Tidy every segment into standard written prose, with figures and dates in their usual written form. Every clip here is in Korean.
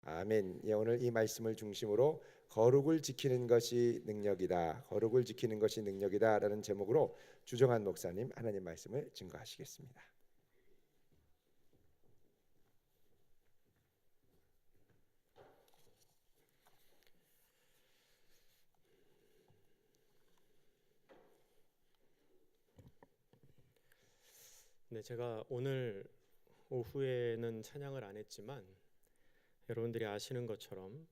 아멘. 예, 오늘 이 말씀을 중심으로 거룩을 지키는 것이 능력이다. 거룩을 지키는 것이 능력이다라는 제목으로 주정한 목사님 하나님 말씀을 증거하시겠습니다. 네, 제가 오늘 오후에는 찬양을 안 했지만 여러분들이 아시는 것처럼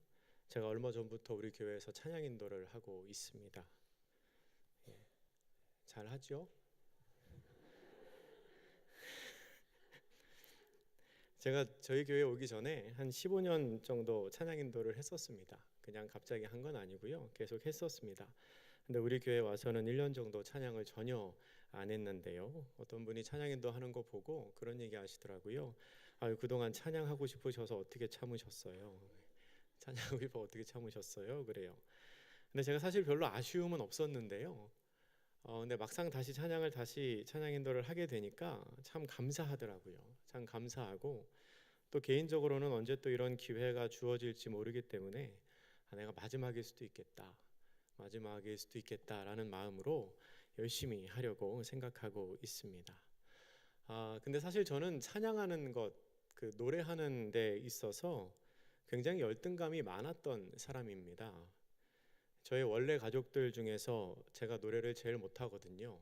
제가 얼마 전부터 우리 교회에서 찬양 인도를 하고 있습니다. 예, 잘 하죠? 제가 저희 교회 오기 전에 한 15년 정도 찬양 인도를 했었습니다. 그냥 갑자기 한 건 아니고요. 계속 했었습니다. 근데 우리 교회 와서는 1년 정도 찬양을 전혀 안 했는데요. 어떤 분이 찬양 인도 하는 거 보고 그런 얘기 하시더라고요. 그동안 찬양하고 싶으셔서 어떻게 참으셨어요? 찬양하고 싶어 어떻게 참으셨어요? 그래요. 근데 제가 사실 별로 아쉬움은 없었는데요. 근데 막상 다시 찬양 인도를 하게 되니까 참 감사하더라고요. 참 감사하고 또 개인적으로는 언제 또 이런 기회가 주어질지 모르기 때문에 내가 마지막일 수도 있겠다라는 마음으로 열심히 하려고 생각하고 있습니다. 근데 사실 저는 찬양하는 것, 그 노래하는 데 있어서 굉장히 열등감이 많았던 사람입니다. 저의 원래 가족들 중에서 제가 노래를 제일 못하거든요.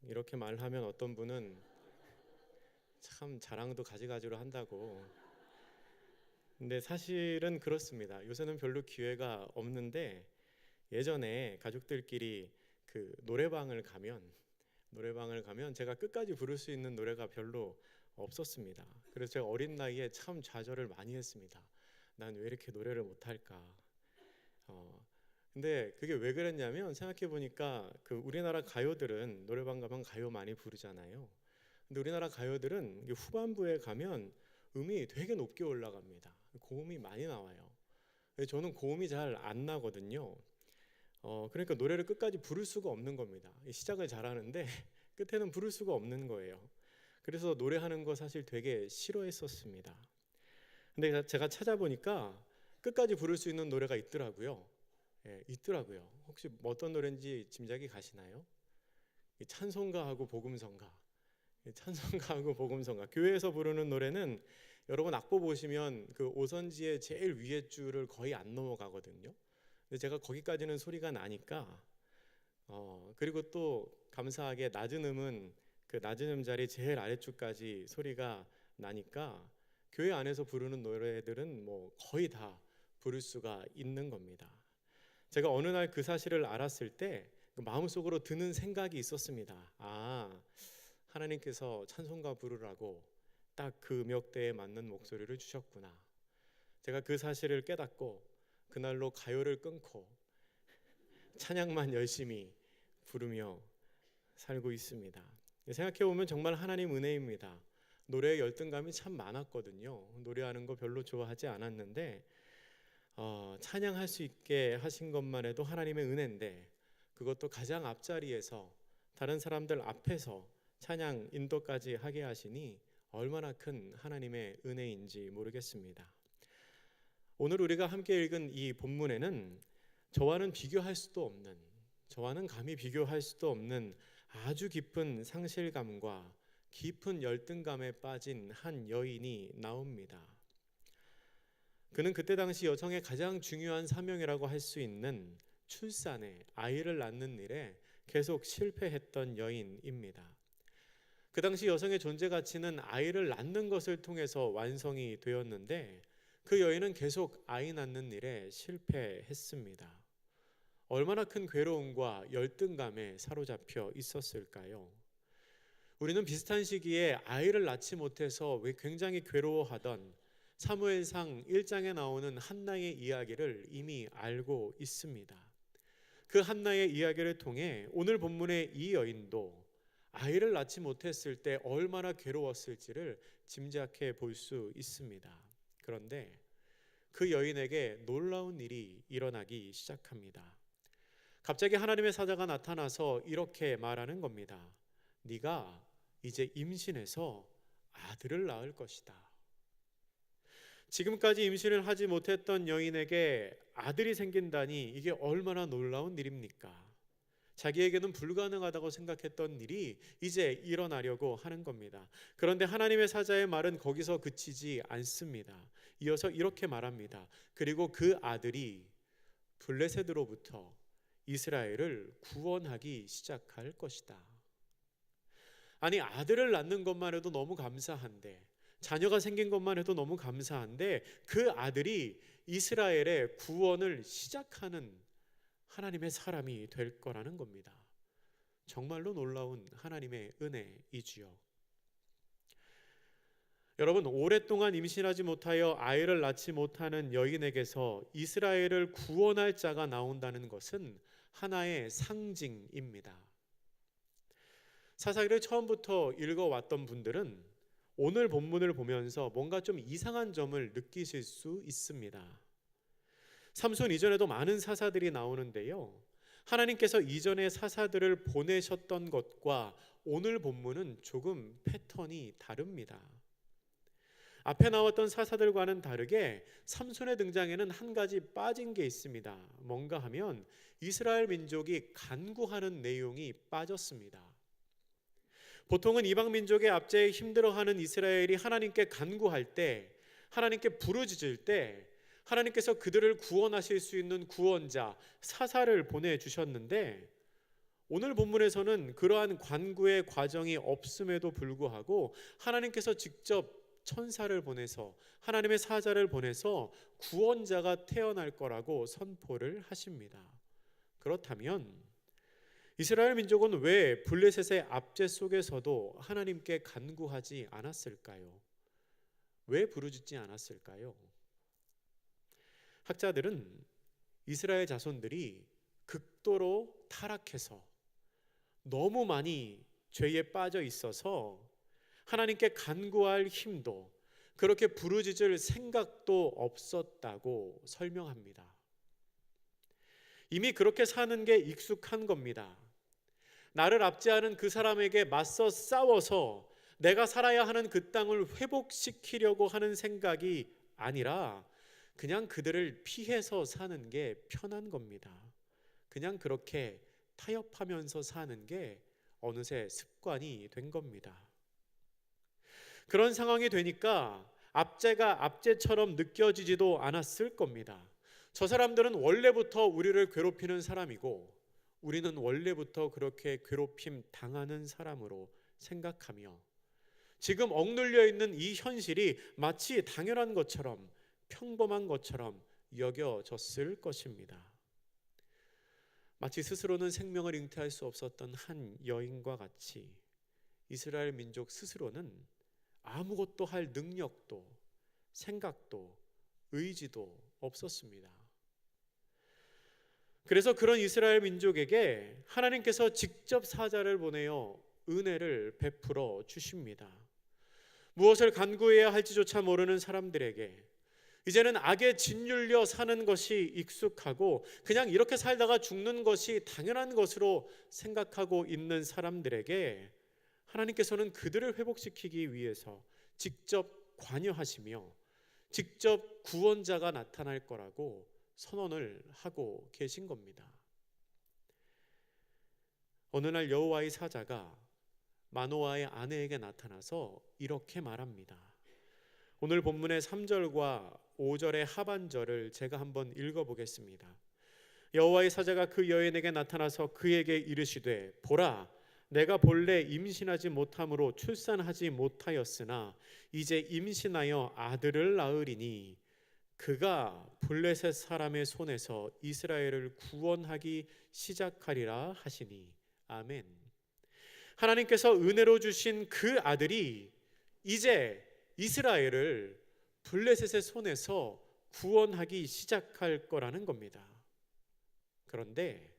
이렇게 말하면 어떤 분은 참 자랑도 가지가지로 한다고. 근데 사실은 그렇습니다. 요새는 별로 기회가 없는데 예전에 가족들끼리 그 노래방을 가면 제가 끝까지 부를 수 있는 노래가 별로 없었습니다. 그래서 제가 어린 나이에 참 좌절을 많이 했습니다. 난 왜 이렇게 노래를 못할까? 근데 그게 왜 그랬냐면 생각해 보니까 그 우리나라 가요들은 노래방 가면 가요 많이 부르잖아요. 근데 우리나라 가요들은 후반부에 가면 음이 되게 높게 올라갑니다. 고음이 많이 나와요. 저는 고음이 잘 안 나거든요. 그러니까 노래를 끝까지 부를 수가 없는 겁니다. 시작을 잘하는데 끝에는 부를 수가 없는 거예요. 그래서 노래하는 거 사실 되게 싫어했었습니다. 근데 제가 찾아보니까 끝까지 부를 수 있는 노래가 있더라고요. 예, 있더라고요. 혹시 어떤 노래인지 짐작이 가시나요? 찬송가하고 복음성가. 찬송가하고 복음성가. 교회에서 부르는 노래는 여러분 악보 보시면 그 오선지의 제일 위에 줄을 거의 안 넘어가거든요. 근데 제가 거기까지는 소리가 나니까 그리고 또 감사하게 낮은 음은 그 낮은 음 자리 제일 아래줄까지 소리가 나니까 교회 안에서 부르는 노래들은 뭐 거의 다 부를 수가 있는 겁니다. 제가 어느 날 그 사실을 알았을 때 마음속으로 드는 생각이 있었습니다. 하나님께서 찬송가 부르라고 딱 그 음역대에 맞는 목소리를 주셨구나. 제가 그 사실을 깨닫고 그날로 가요를 끊고 찬양만 열심히 부르며 살고 있습니다. 생각해보면 정말 하나님 은혜입니다. 노래에 열등감이 참 많았거든요. 노래하는 거 별로 좋아하지 않았는데 찬양할 수 있게 하신 것만 해도 하나님의 은혜인데 그것도 가장 앞자리에서 다른 사람들 앞에서 찬양 인도까지 하게 하시니 얼마나 큰 하나님의 은혜인지 모르겠습니다. 오늘 우리가 함께 읽은 이 본문에는 저와는 감히 비교할 수도 없는 아주 깊은 상실감과 깊은 열등감에 빠진 한 여인이 나옵니다. 그는 그때 당시 여성의 가장 중요한 사명이라고 할 수 있는 아이를 낳는 일에 계속 실패했던 여인입니다. 그 당시 여성의 존재 가치는 아이를 낳는 것을 통해서 완성이 되었는데 그 여인은 계속 아이 낳는 일에 실패했습니다. 얼마나 큰 괴로움과 열등감에 사로잡혀 있었을까요? 우리는 비슷한 시기에 아이를 낳지 못해서 굉장히 괴로워하던 사무엘상 1장에 나오는 한나의 이야기를 이미 알고 있습니다. 그 한나의 이야기를 통해 오늘 본문의 이 여인도 아이를 낳지 못했을 때 얼마나 괴로웠을지를 짐작해 볼 수 있습니다. 그런데 그 여인에게 놀라운 일이 일어나기 시작합니다. 갑자기 하나님의 사자가 나타나서 이렇게 말하는 겁니다. 네가 이제 임신해서 아들을 낳을 것이다. 지금까지 임신을 하지 못했던 여인에게 아들이 생긴다니 이게 얼마나 놀라운 일입니까? 자기에게는 불가능하다고 생각했던 일이 이제 일어나려고 하는 겁니다. 그런데 하나님의 사자의 말은 거기서 그치지 않습니다. 이어서 이렇게 말합니다. 그리고 그 아들이 블레셋으로부터 이스라엘을 구원하기 시작할 것이다. 아니, 아들을 낳는 것만 해도 너무 감사한데, 자녀가 생긴 것만 해도 너무 감사한데, 그 아들이 이스라엘의 구원을 시작하는 하나님의 사람이 될 거라는 겁니다. 정말로 놀라운 하나님의 은혜이지요. 여러분, 오랫동안 임신하지 못하여 아이를 낳지 못하는 여인에게서 이스라엘을 구원할 자가 나온다는 것은 하나의 상징입니다. 사사기를 처음부터 읽어왔던 분들은 오늘 본문을 보면서 뭔가 좀 이상한 점을 느끼실 수 있습니다. 삼손 이전에도 많은 사사들이 나오는데요, 하나님께서 이전의 사사들을 보내셨던 것과 오늘 본문은 조금 패턴이 다릅니다. 앞에 나왔던 사사들과는 다르게 삼손의 등장에는 한 가지 빠진 게 있습니다. 뭔가 하면 이스라엘 민족이 간구하는 내용이 빠졌습니다. 보통은 이방 민족의 압제에 힘들어하는 이스라엘이 하나님께 간구할 때, 하나님께 부르짖을 때 하나님께서 그들을 구원하실 수 있는 구원자, 사사를 보내주셨는데, 오늘 본문에서는 그러한 간구의 과정이 없음에도 불구하고 하나님께서 직접 천사를 보내서, 하나님의 사자를 보내서 구원자가 태어날 거라고 선포를 하십니다. 그렇다면 이스라엘 민족은 왜 블레셋의 압제 속에서도 하나님께 간구하지 않았을까요? 왜 부르짖지 않았을까요? 학자들은 이스라엘 자손들이 극도로 타락해서 너무 많이 죄에 빠져 있어서 하나님께 간구할 힘도, 그렇게 부르짖을 생각도 없었다고 설명합니다. 이미 그렇게 사는 게 익숙한 겁니다. 나를 압제하는 그 사람에게 맞서 싸워서 내가 살아야 하는 그 땅을 회복시키려고 하는 생각이 아니라 그냥 그들을 피해서 사는 게 편한 겁니다. 그냥 그렇게 타협하면서 사는 게 어느새 습관이 된 겁니다. 그런 상황이 되니까 압제가 압제처럼 느껴지지도 않았을 겁니다. 저 사람들은 원래부터 우리를 괴롭히는 사람이고 우리는 원래부터 그렇게 괴롭힘 당하는 사람으로 생각하며 지금 억눌려 있는 이 현실이 마치 당연한 것처럼, 평범한 것처럼 여겨졌을 것입니다. 마치 스스로는 생명을 잉태할 수 없었던 한 여인과 같이 이스라엘 민족 스스로는 아무것도 할 능력도 생각도 의지도 없었습니다. 그래서 그런 이스라엘 민족에게 하나님께서 직접 사자를 보내어 은혜를 베풀어 주십니다. 무엇을 간구해야 할지조차 모르는 사람들에게, 이제는 악에 짓눌려 사는 것이 익숙하고 그냥 이렇게 살다가 죽는 것이 당연한 것으로 생각하고 있는 사람들에게 하나님께서는 그들을 회복시키기 위해서 직접 관여하시며 직접 구원자가 나타날 거라고 선언을 하고 계신 겁니다. 어느 날 여호와의 사자가 마노아의 아내에게 나타나서 이렇게 말합니다. 오늘 본문의 3절과 5절의 하반절을 제가 한번 읽어보겠습니다. 여호와의 사자가 그 여인에게 나타나서 그에게 이르시되, 보라, 내가 본래 임신하지 못함으로 출산하지 못하였으나 이제 임신하여 아들을 낳으리니 그가 블레셋 사람의 손에서 이스라엘을 구원하기 시작하리라 하시니. 아멘. 하나님께서 은혜로 주신 그 아들이 이제 이스라엘을 블레셋의 손에서 구원하기 시작할 거라는 겁니다. 그런데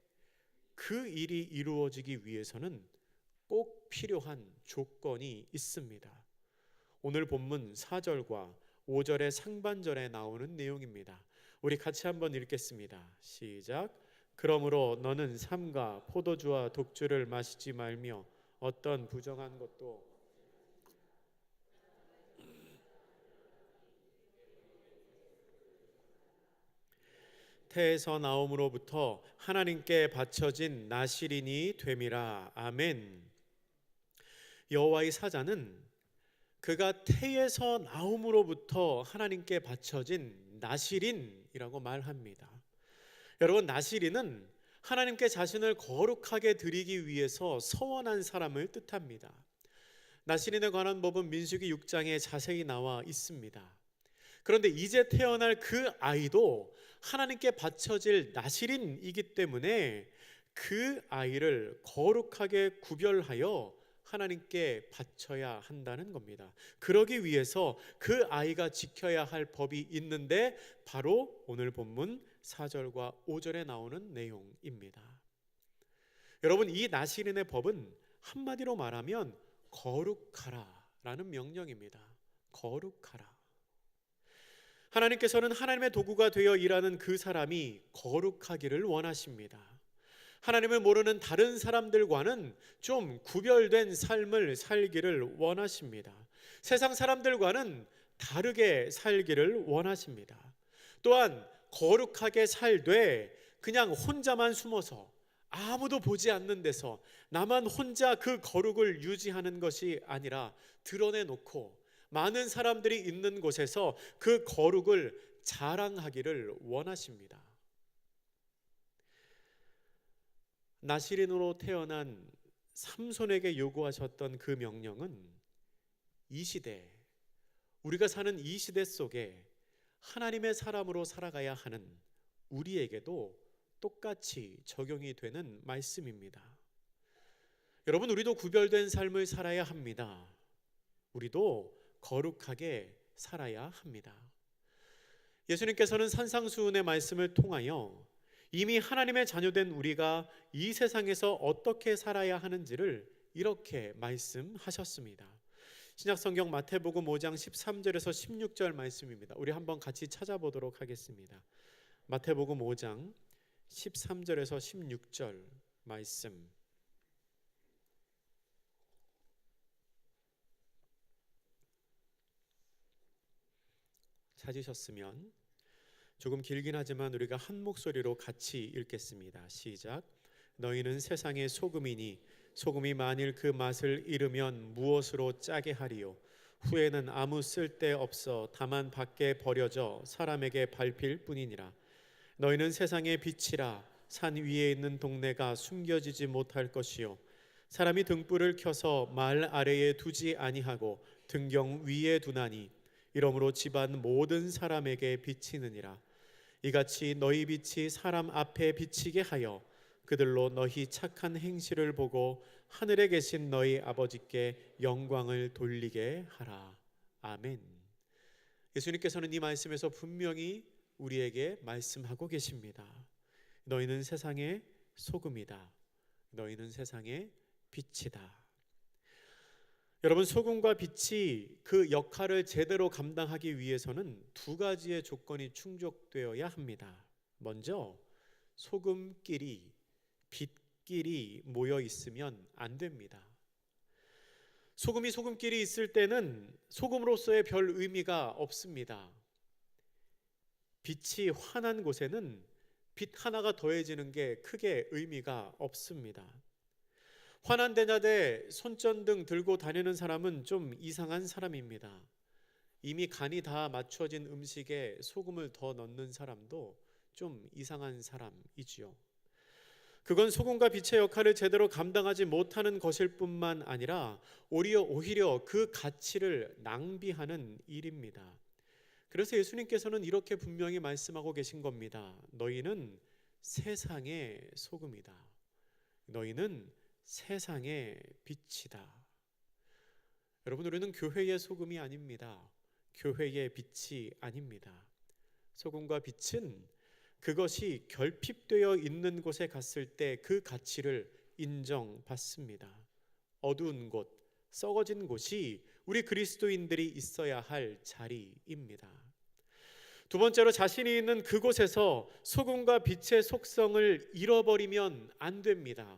그 일이 이루어지기 위해서는 꼭 필요한 조건이 있습니다. 오늘 본문 4절과 5절의 상반절에 나오는 내용입니다. 우리 같이 한번 읽겠습니다. 시작. 그러므로 너는 삼가 포도주와 독주를 마시지 말며 어떤 부정한 것도 태에서 나옴으로부터 하나님께 바쳐진 나실인이 됨이라. 아멘. 여호와의 사자는 그가 태에서 나옴으로부터 하나님께 바쳐진 나실인이라고 말합니다. 여러분, 나실인은 하나님께 자신을 거룩하게 드리기 위해서 서원한 사람을 뜻합니다. 나실인에 관한 법은 민수기 6장에 자세히 나와 있습니다. 그런데 이제 태어날 그 아이도 하나님께 바쳐질 나실인이기 때문에 그 아이를 거룩하게 구별하여 하나님께 바쳐야 한다는 겁니다. 그러기 위해서 그 아이가 지켜야 할 법이 있는데 바로 오늘 본문 4절과 5절에 나오는 내용입니다. 여러분, 이 나실인의 법은 한마디로 말하면 거룩하라라는 명령입니다. 거룩하라. 하나님께서는 하나님의 도구가 되어 일하는 그 사람이 거룩하기를 원하십니다. 하나님을 모르는 다른 사람들과는 좀 구별된 삶을 살기를 원하십니다. 세상 사람들과는 다르게 살기를 원하십니다. 또한 거룩하게 살되 그냥 혼자만 숨어서 아무도 보지 않는 데서 나만 혼자 그 거룩을 유지하는 것이 아니라 드러내놓고 많은 사람들이 있는 곳에서 그 거룩을 자랑하기를 원하십니다. 나실인으로 태어난 삼손에게 요구하셨던 그 명령은 이 시대, 우리가 사는 이 시대 속에 하나님의 사람으로 살아가야 하는 우리에게도 똑같이 적용이 되는 말씀입니다. 여러분, 우리도 구별된 삶을 살아야 합니다. 우리도 거룩하게 살아야 합니다. 예수님께서는 산상수훈의 말씀을 통하여 이미 하나님의 자녀된 우리가 이 세상에서 어떻게 살아야 하는지를 이렇게 말씀하셨습니다. 신약성경 마태복음 5장 13절에서 16절 말씀입니다. 우리 한번 같이 찾아보도록 하겠습니다. 마태복음 5장 13절에서 16절 말씀. 찾으셨으면 조금 길긴 하지만 우리가 한 목소리로 같이 읽겠습니다. 시작. 너희는 세상의 소금이니 소금이 만일 그 맛을 잃으면 무엇으로 짜게 하리요? 후에는 아무 쓸데 없어 다만 밖에 버려져 사람에게 밟힐 뿐이니라. 너희는 세상의 빛이라. 산 위에 있는 동네가 숨겨지지 못할 것이요 사람이 등불을 켜서 말 아래에 두지 아니하고 등경 위에 두나니 이러므로 집안 모든 사람에게 비치느니라. 이같이 너희 빛이 사람 앞에 비치게 하여 그들로 너희 착한 행실을 보고 하늘에 계신 너희 아버지께 영광을 돌리게 하라. 아멘. 예수님께서는 이 말씀에서 분명히 우리에게 말씀하고 계십니다. 너희는 세상의 소금이다. 너희는 세상의 빛이다. 여러분, 소금과 빛이 그 역할을 제대로 감당하기 위해서는 두 가지의 조건이 충족되어야 합니다. 먼저 소금끼리 빛끼리 모여 있으면 안 됩니다. 소금이 소금끼리 있을 때는 소금으로서의 별 의미가 없습니다. 빛이 환한 곳에는 빛 하나가 더해지는 게 크게 의미가 없습니다. 환한 대낮에 손전등 들고 다니는 사람은 좀 이상한 사람입니다. 이미 간이 다 맞춰진 음식에 소금을 더 넣는 사람도 좀 이상한 사람이지요. 그건 소금과 빛의 역할을 제대로 감당하지 못하는 것일 뿐만 아니라 오히려 그 가치를 낭비하는 일입니다. 그래서 예수님께서는 이렇게 분명히 말씀하고 계신 겁니다. 너희는 세상의 소금이다. 너희는 세상의 빛이다. 여러분, 우리는 교회의 소금이 아닙니다. 교회의 빛이 아닙니다. 소금과 빛은 그것이 결핍되어 있는 곳에 갔을 때 그 가치를 인정받습니다. 어두운 곳, 썩어진 곳이 우리 그리스도인들이 있어야 할 자리입니다. 두 번째로, 자신이 있는 그곳에서 소금과 빛의 속성을 잃어버리면 안 됩니다.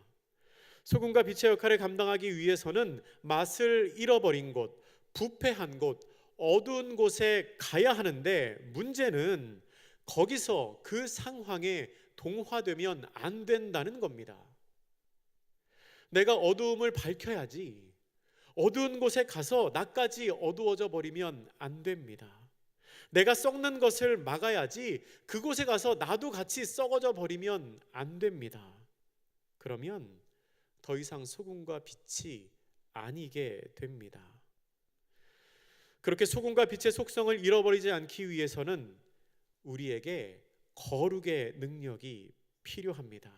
소금과 빛의 역할을 감당하기 위해서는 맛을 잃어버린 곳, 부패한 곳, 어두운 곳에 가야 하는데 문제는 거기서 그 상황에 동화되면 안 된다는 겁니다. 내가 어두움을 밝혀야지 어두운 곳에 가서 나까지 어두워져 버리면 안 됩니다. 내가 썩는 것을 막아야지 그곳에 가서 나도 같이 썩어져 버리면 안 됩니다. 그러면 더 이상 소금과 빛이 아니게 됩니다. 그렇게 소금과 빛의 속성을 잃어버리지 않기 위해서는 우리에게 거룩의 능력이 필요합니다.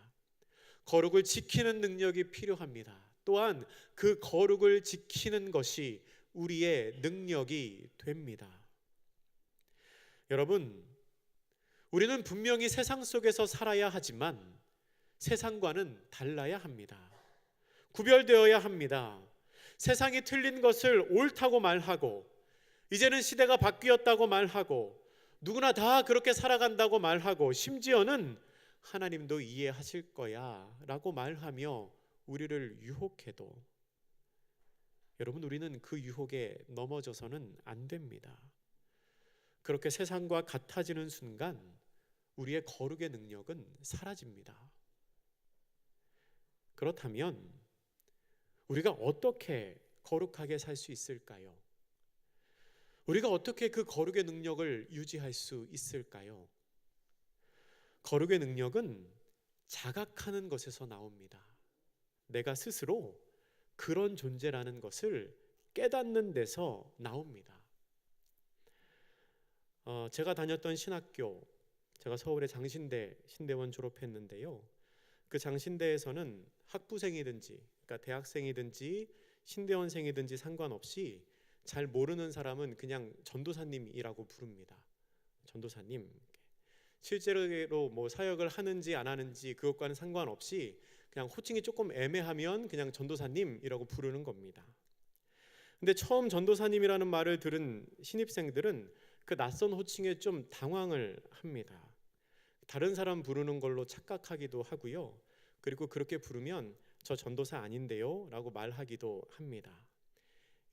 거룩을 지키는 능력이 필요합니다. 또한 그 거룩을 지키는 것이 우리의 능력이 됩니다. 여러분, 우리는 분명히 세상 속에서 살아야 하지만 세상과는 달라야 합니다. 구별되어야 합니다. 세상이 틀린 것을 옳다고 말하고, 이제는 시대가 바뀌었다고 말하고, 누구나 다 그렇게 살아간다고 말하고, 심지어는 하나님도 이해하실 거야 라고 말하며 우리를 유혹해도, 여러분, 우리는 그 유혹에 넘어져서는 안 됩니다. 그렇게 세상과 같아지는 순간 우리의 거룩의 능력은 사라집니다. 그렇다면 우리가 어떻게 거룩하게 살 수 있을까요? 우리가 어떻게 그 거룩의 능력을 유지할 수 있을까요? 거룩의 능력은 자각하는 것에서 나옵니다. 내가 스스로 그런 존재라는 것을 깨닫는 데서 나옵니다. 제가 다녔던 신학교, 제가 서울의 장신대 신대원 졸업했는데요. 그 장신대에서는 학부생이든지, 그러니까 대학생이든지 신대원생이든지 상관없이 잘 모르는 사람은 그냥 전도사님이라고 부릅니다. 전도사님. 실제로 뭐 사역을 하는지 안 하는지 그것과는 상관없이 그냥 호칭이 조금 애매하면 그냥 전도사님이라고 부르는 겁니다. 근데 처음 전도사님이라는 말을 들은 신입생들은 그 낯선 호칭에 좀 당황을 합니다. 다른 사람 부르는 걸로 착각하기도 하고요. 그리고 그렇게 부르면 저 전도사 아닌데요 라고 말하기도 합니다.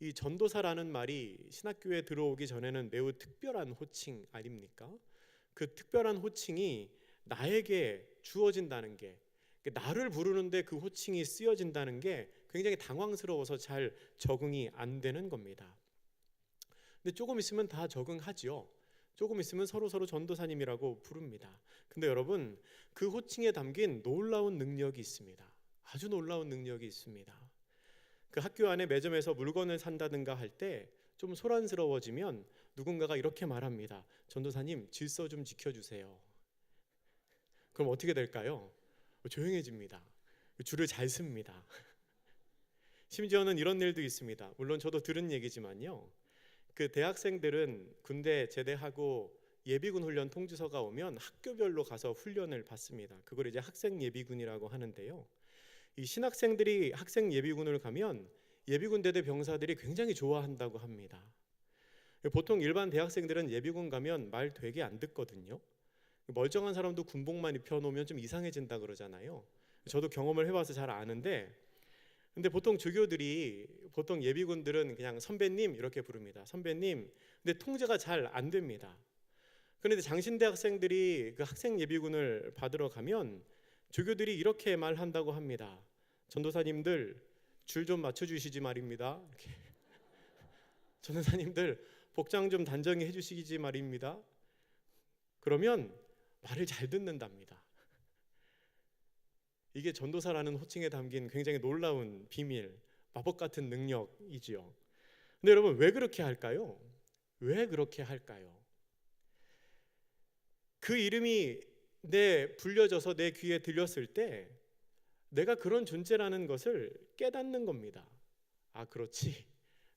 이 전도사라는 말이 신학교에 들어오기 전에는 매우 특별한 호칭 아닙니까? 그 특별한 호칭이 나에게 주어진다는 게, 나를 부르는데 그 호칭이 쓰여진다는 게 굉장히 당황스러워서 잘 적응이 안 되는 겁니다. 근데 조금 있으면 다 적응하죠. 조금 있으면 서로 전도사님이라고 부릅니다. 근데 여러분, 그 호칭에 담긴 놀라운 능력이 있습니다. 아주 놀라운 능력이 있습니다. 그 학교 안에 매점에서 물건을 산다든가 할 때 좀 소란스러워지면 누군가가 이렇게 말합니다. 전도사님, 질서 좀 지켜주세요. 그럼 어떻게 될까요? 조용해집니다. 줄을 잘 씁니다. 심지어는 이런 일도 있습니다. 물론 저도 들은 얘기지만요. 그 대학생들은 군대 제대하고 예비군 훈련 통지서가 오면 학교별로 가서 훈련을 받습니다. 그걸 이제 학생 예비군이라고 하는데요. 이 신학생들이 학생 예비군을 가면 예비군 대대 병사들이 굉장히 좋아한다고 합니다. 보통 일반 대학생들은 예비군 가면 말 되게 안 듣거든요. 멀쩡한 사람도 군복만 입혀놓으면 좀 이상해진다 그러잖아요. 저도 경험을 해봐서 잘 아는데, 근데 보통 예비군들은 그냥 선배님 이렇게 부릅니다. 선배님. 근데 통제가 잘 안 됩니다. 그런데 장신대 학생들이 그 학생 예비군을 받으러 가면 조교들이 이렇게 말한다고 합니다. 전도사님들 줄 좀 맞춰주시지 말입니다. 이렇게. 전도사님들 복장 좀 단정히 해주시지 말입니다. 그러면 말을 잘 듣는답니다. 이게 전도사라는 호칭에 담긴 굉장히 놀라운 비밀, 마법 같은 능력이지요. 근데 여러분, 왜 그렇게 할까요? 왜 그렇게 할까요? 그 이름이 불려져서 내 귀에 들렸을 때 내가 그런 존재라는 것을 깨닫는 겁니다. 아, 그렇지.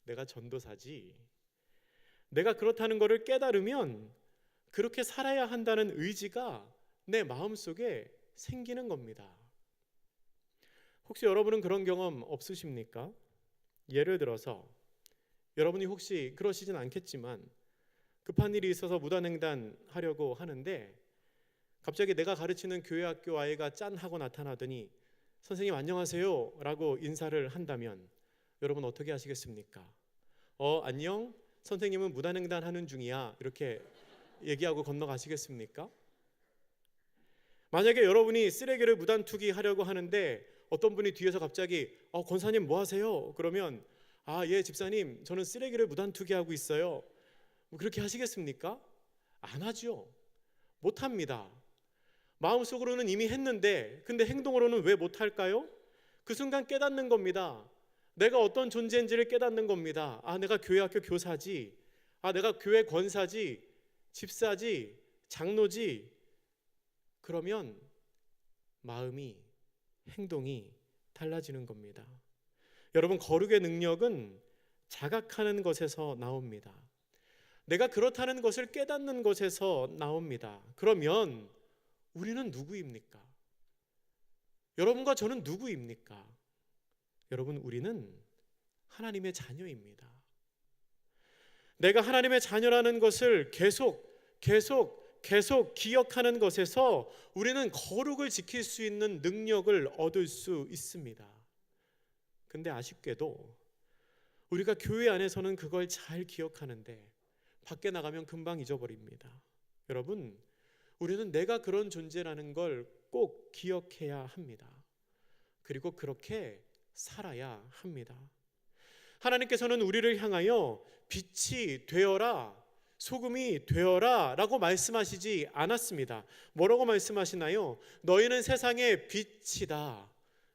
내가 전도사지. 내가 그렇다는 것을 깨달으면 그렇게 살아야 한다는 의지가 내 마음속에 생기는 겁니다. 혹시 여러분은 그런 경험 없으십니까? 예를 들어서 여러분이 혹시 그러시진 않겠지만 급한 일이 있어서 무단횡단 하려고 하는데 갑자기 내가 가르치는 교회 학교 아이가 짠 하고 나타나더니 선생님 안녕하세요 라고 인사를 한다면 여러분 어떻게 하시겠습니까? 안녕? 선생님은 무단횡단 하는 중이야 이렇게 얘기하고 건너가시겠습니까? 만약에 여러분이 쓰레기를 무단 투기하려고 하는데 어떤 분이 뒤에서 갑자기 권사님 뭐 하세요? 그러면 예 집사님 저는 쓰레기를 무단 투기하고 있어요. 그렇게 하시겠습니까? 안 하죠. 못 합니다. 마음속으로는 이미 했는데 근데 행동으로는 왜 못 할까요? 그 순간 깨닫는 겁니다. 내가 어떤 존재인지를 깨닫는 겁니다. 내가 교회 학교 교사지, 내가 교회 권사지, 집사지, 장로지. 그러면 마음이, 행동이 달라지는 겁니다. 여러분, 거룩의 능력은 자각하는 것에서 나옵니다. 내가 그렇다는 것을 깨닫는 것에서 나옵니다. 그러면 우리는 누구입니까? 여러분과 저는 누구입니까? 여러분, 우리는 하나님의 자녀입니다. 내가 하나님의 자녀라는 것을 계속 기억하는 것에서 우리는 거룩을 지킬 수 있는 능력을 얻을 수 있습니다. 근데 아쉽게도 우리가 교회 안에서는 그걸 잘 기억하는데 밖에 나가면 금방 잊어버립니다. 여러분, 우리는 내가 그런 존재라는 걸 꼭 기억해야 합니다. 그리고 그렇게 살아야 합니다. 하나님께서는 우리를 향하여 빛이 되어라, 소금이 되어라 라고 말씀하시지 않았습니다. 뭐라고 말씀하시나요? 너희는 세상의 빛이다,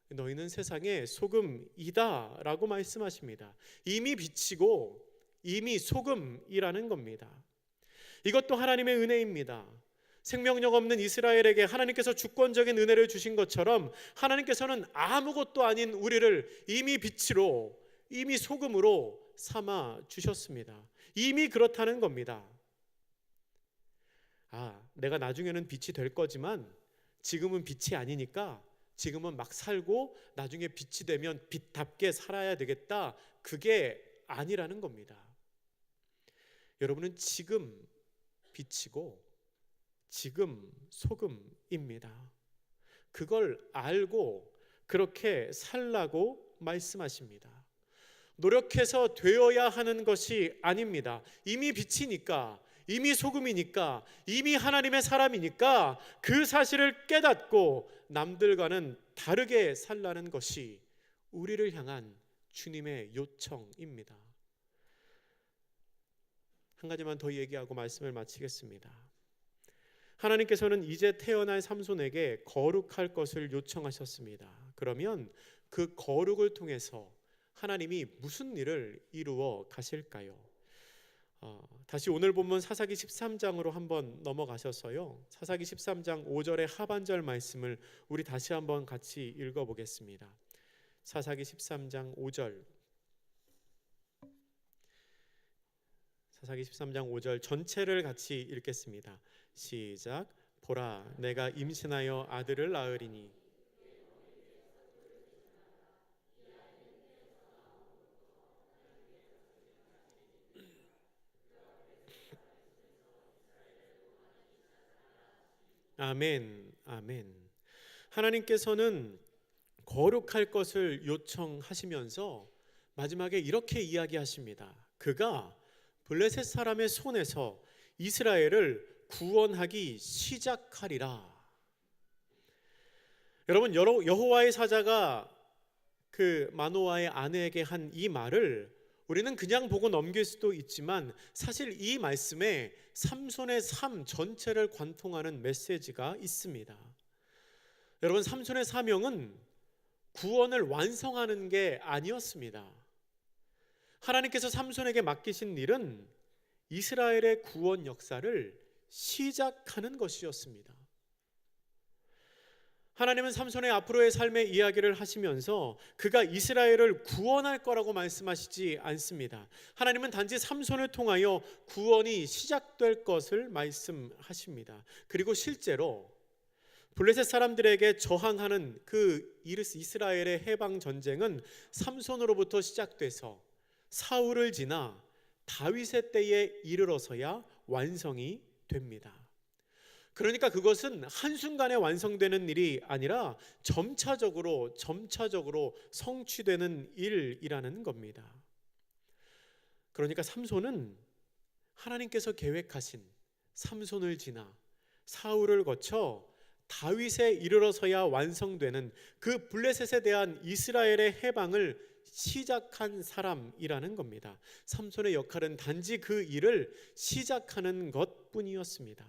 너희는 세상의 소금이다 라고 말씀하십니다. 이미 빛이고 이미 소금이라는 겁니다. 이것도 하나님의 은혜입니다. 생명력 없는 이스라엘에게 하나님께서 주권적인 은혜를 주신 것처럼 하나님께서는 아무것도 아닌 우리를 이미 빛으로, 이미 소금으로 삼아 주셨습니다. 이미 그렇다는 겁니다. 내가 나중에는 빛이 될 거지만 지금은 빛이 아니니까 지금은 막 살고 나중에 빛이 되면 빛답게 살아야 되겠다. 그게 아니라는 겁니다. 여러분은 지금 빛이고 지금 소금입니다. 그걸 알고 그렇게 살라고 말씀하십니다. 노력해서 되어야 하는 것이 아닙니다. 이미 빛이니까, 이미 소금이니까, 이미 하나님의 사람이니까 그 사실을 깨닫고 남들과는 다르게 살라는 것이 우리를 향한 주님의 요청입니다. 한 가지만 더 얘기하고 말씀을 마치겠습니다. 하나님께서는 이제 태어날 삼손에게 거룩할 것을 요청하셨습니다. 그러면 그 거룩을 통해서 하나님이 무슨 일을 이루어 가실까요? 다시 오늘 본문 사사기 13장으로 한번 넘어가셔서요, 사사기 13장 5절의 하반절 말씀을 우리 다시 한번 같이 읽어보겠습니다. 사사기 13장 5절, 사사기 13장 5절 전체를 같이 읽겠습니다. 시작. 보라, 내가 임신하여 아들을 낳으리니 아멘, 아멘. 하나님께서는 거룩할 것을 요청하시면서 마지막에 이렇게 이야기하십니다. 그가 블레셋 사람의 손에서 이스라엘을 구원하기 시작하리라. 여러분, 여호와의 사자가 그 마노아의 아내에게 한 이 말을 우리는 그냥 보고 넘길 수도 있지만 사실 이 말씀에 삼손의 삶 전체를 관통하는 메시지가 있습니다. 여러분, 삼손의 사명은 구원을 완성하는 게 아니었습니다. 하나님께서 삼손에게 맡기신 일은 이스라엘의 구원 역사를 시작하는 것이었습니다. 하나님은 삼손의 앞으로의 삶의 이야기를 하시면서 그가 이스라엘을 구원할 거라고 말씀하시지 않습니다. 하나님은 단지 삼손을 통하여 구원이 시작될 것을 말씀하십니다. 그리고 실제로 블레셋 사람들에게 저항하는 그 이스라엘의 해방 전쟁은 삼손으로부터 시작돼서 사울을 지나 다윗의 때에 이르러서야 완성이 됩니다. 그러니까 그것은 한순간에 완성되는 일이 아니라 점차적으로 성취되는 일이라는 겁니다. 그러니까 삼손은 하나님께서 계획하신 삼손을 지나 사울을 거쳐 다윗에 이르러서야 완성되는 그 블레셋에 대한 이스라엘의 해방을 시작한 사람이라는 겁니다. 삼손의 역할은 단지 그 일을 시작하는 것뿐이었습니다.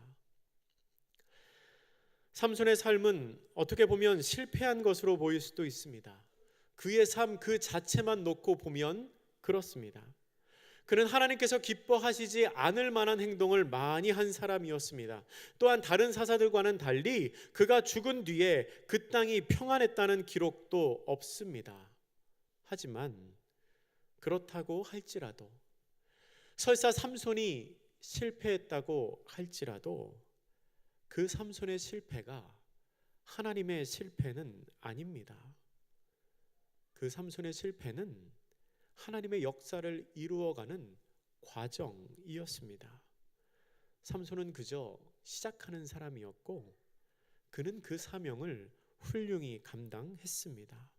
삼손의 삶은 어떻게 보면 실패한 것으로 보일 수도 있습니다. 그의 삶 그 자체만 놓고 보면 그렇습니다. 그는 하나님께서 기뻐하시지 않을 만한 행동을 많이 한 사람이었습니다. 또한 다른 사사들과는 달리 그가 죽은 뒤에 그 땅이 평안했다는 기록도 없습니다. 하지만 그렇다고 할지라도, 설사 삼손이 실패했다고 할지라도 그 삼손의 실패가 하나님의 실패는 아닙니다. 그 삼손의 실패는 하나님의 역사를 이루어가는 과정이었습니다. 삼손은 그저 시작하는 사람이었고 그는 그 사명을 훌륭히 감당했습니다.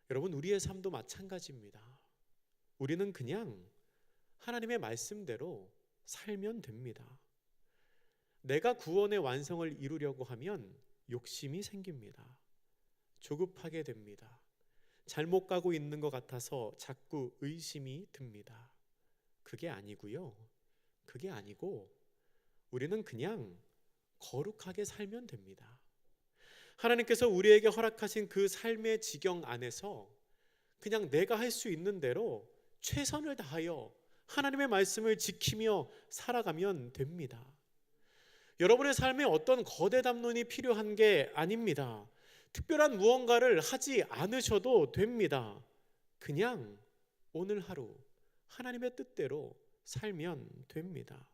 여러분, 우리의 삶도 마찬가지입니다. 우리는 그냥 하나님의 말씀대로 살면 됩니다. 내가 구원의 완성을 이루려고 하면 욕심이 생깁니다. 조급하게 됩니다. 잘못 가고 있는 것 같아서 자꾸 의심이 듭니다. 그게 아니고요. 그게 아니고 우리는 그냥 거룩하게 살면 됩니다. 하나님께서 우리에게 허락하신 그 삶의 지경 안에서 그냥 내가 할 수 있는 대로 최선을 다하여 하나님의 말씀을 지키며 살아가면 됩니다. 여러분의 삶에 어떤 거대 담론이 필요한 게 아닙니다. 특별한 무언가를 하지 않으셔도 됩니다. 그냥 오늘 하루 하나님의 뜻대로 살면 됩니다.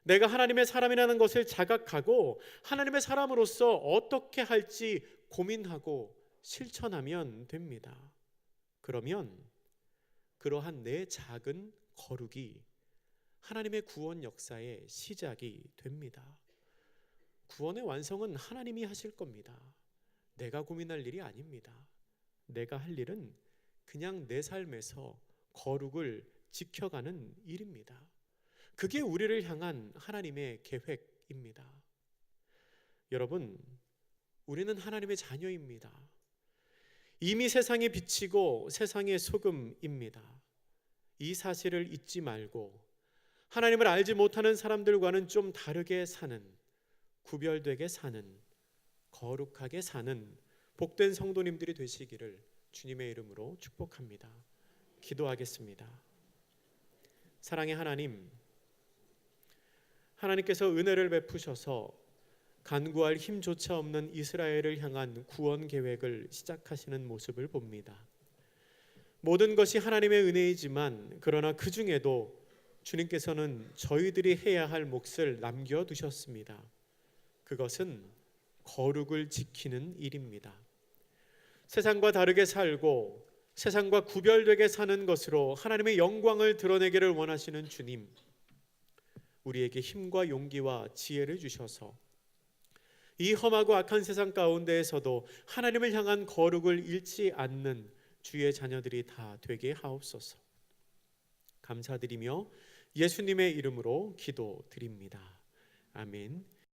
내가 하나님의 사람이라는 것을 자각하고 하나님의 사람으로서 어떻게 할지 고민하고 실천하면 됩니다. 그러면 그러한 내 작은 거룩이 하나님의 구원 역사의 시작이 됩니다. 구원의 완성은 하나님이 하실 겁니다. 내가 고민할 일이 아닙니다. 내가 할 일은 그냥 내 삶에서 거룩을 지켜가는 일입니다. 그게 우리를 향한 하나님의 계획입니다. 여러분, 우리는 하나님의 자녀입니다. 이미 세상에 비치고 세상의 소금입니다. 이 사실을 잊지 말고 하나님을 알지 못하는 사람들과는 좀 다르게 사는, 구별되게 사는, 거룩하게 사는 복된 성도님들이 되시기를 주님의 이름으로 축복합니다. 기도하겠습니다. 사랑의 하나님, 하나님께서 은혜를 베푸셔서 간구할 힘조차 없는 이스라엘을 향한 구원 계획을 시작하시는 모습을 봅니다. 모든 것이 하나님의 은혜이지만 그러나 그 중에도 주님께서는 저희들이 해야 할 몫을 남겨두셨습니다. 그것은 거룩을 지키는 일입니다. 세상과 다르게 살고 세상과 구별되게 사는 것으로 하나님의 영광을 드러내기를 원하시는 주님, 우리에게 힘과 용기와 지혜를 주셔서 이 험하고 악한 세상 가운데에서도 하나님을 향한 거룩을 잃지 않는 주의 자녀들이 다 되게 하옵소서. 감사드리며 예수님의 이름으로 기도드립니다. 아멘.